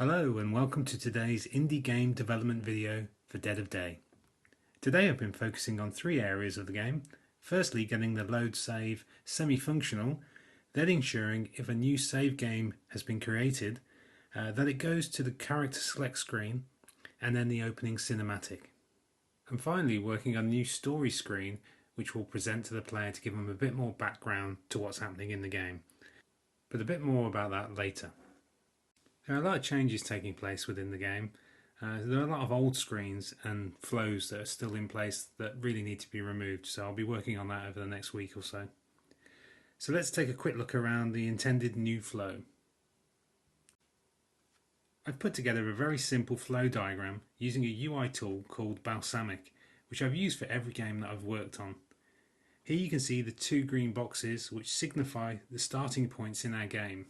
Hello and welcome to today's indie game development video for Dead of Day. Today I've been focusing on three areas of the game. Firstly, getting the load save semi-functional, then ensuring if a new save game has been created, that it goes to the character select screen and then the opening cinematic. And finally, working on a new story screen which will present to the player to give them a bit more background to what's happening in the game. But a bit more about that later. There are a lot of changes taking place within the game. There are a lot of old screens and flows that are still in place that really need to be removed, so I'll be working on that over the next week or so. So let's take a quick look around the intended new flow. I've put together a very simple flow diagram using a UI tool called Balsamic, which I've used for every game that I've worked on. Here you can see the two green boxes which signify the starting points in our game.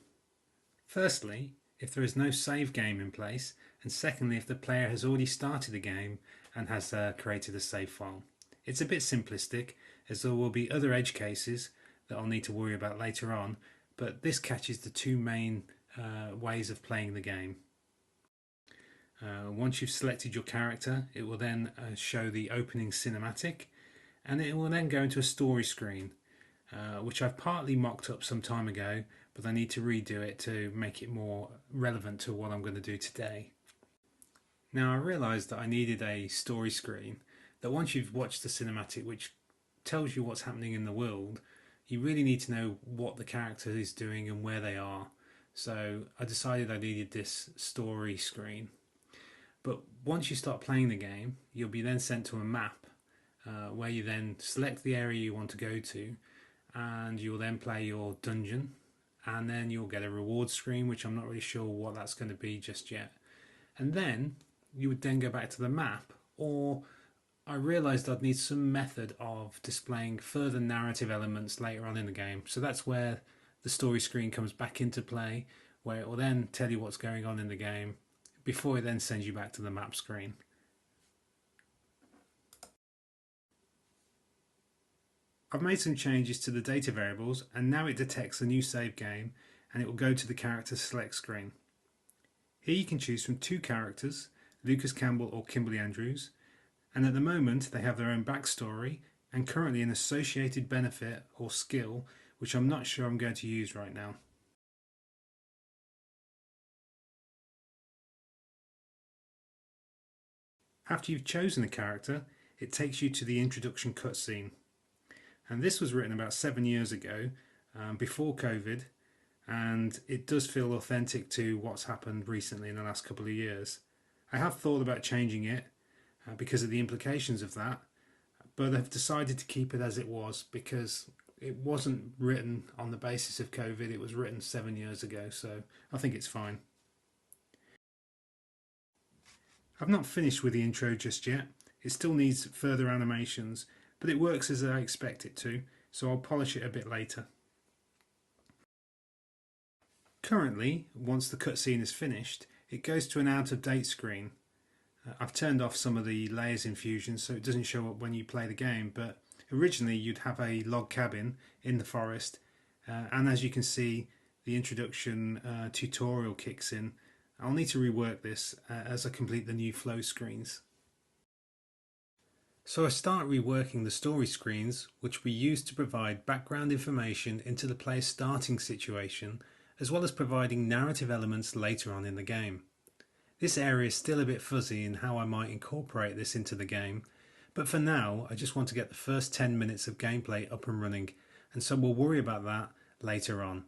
Firstly, if there is no save game in place, and secondly if the player has already started a game and has created a save file. It's a bit simplistic as there will be other edge cases that I'll need to worry about later on, but this catches the two main ways of playing the game. Once you've selected your character, it will then show the opening cinematic, and it will then go into a story screen, which I've partly mocked up some time ago, but I need to redo it to make it more relevant to what I'm going to do today. Now I realised that I needed a story screen, that once you've watched the cinematic which tells you what's happening in the world, you really need to know what the character is doing and where they are. So I decided I needed this story screen. But once you start playing the game, you'll be then sent to a map where you then select the area you want to go to, and you'll then play your dungeon, and then you'll get a reward screen, which I'm not really sure what that's going to be just yet. And then you would then go back to the map, or I realised I'd need some method of displaying further narrative elements later on in the game. So that's where the story screen comes back into play, where it will then tell you what's going on in the game before it then sends you back to the map screen. I've made some changes to the data variables, and now it detects a new save game and it will go to the character select screen. Here you can choose from two characters, Lucas Campbell or Kimberly Andrews, and at the moment they have their own backstory and currently an associated benefit or skill which I'm not sure I'm going to use right now. After you've chosen a character, it takes you to the introduction cutscene. And this was written about 7 years ago, before COVID, and it does feel authentic to what's happened recently in the last couple of years. I have thought about changing it because of the implications of that, but I've decided to keep it as it was because it wasn't written on the basis of COVID, it was written 7 years ago, so I think it's fine. I've not finished with the intro just yet, it still needs further animations, but it works as I expect it to, so I'll polish it a bit later. Currently, once the cutscene is finished, it goes to an out of date screen. I've turned off some of the layers in Fusion so it doesn't show up when you play the game, but originally you'd have a log cabin in the forest, and as you can see the introduction tutorial kicks in. I'll need to rework this as I complete the new flow screens. So I start reworking the story screens, which we use to provide background information into the player's starting situation, as well as providing narrative elements later on in the game. This area is still a bit fuzzy in how I might incorporate this into the game, but for now I just want to get the first 10 minutes of gameplay up and running, and so we'll worry about that later on.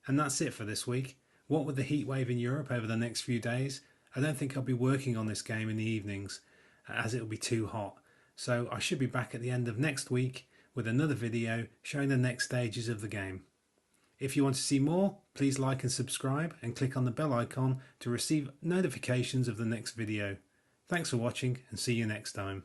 And that's it for this week. What with the heat wave in Europe over the next few days, I don't think I'll be working on this game in the evenings as it'll be too hot. So I should be back at the end of next week with another video showing the next stages of the game. If you want to see more, please like and subscribe and click on the bell icon to receive notifications of the next video. Thanks for watching and see you next time.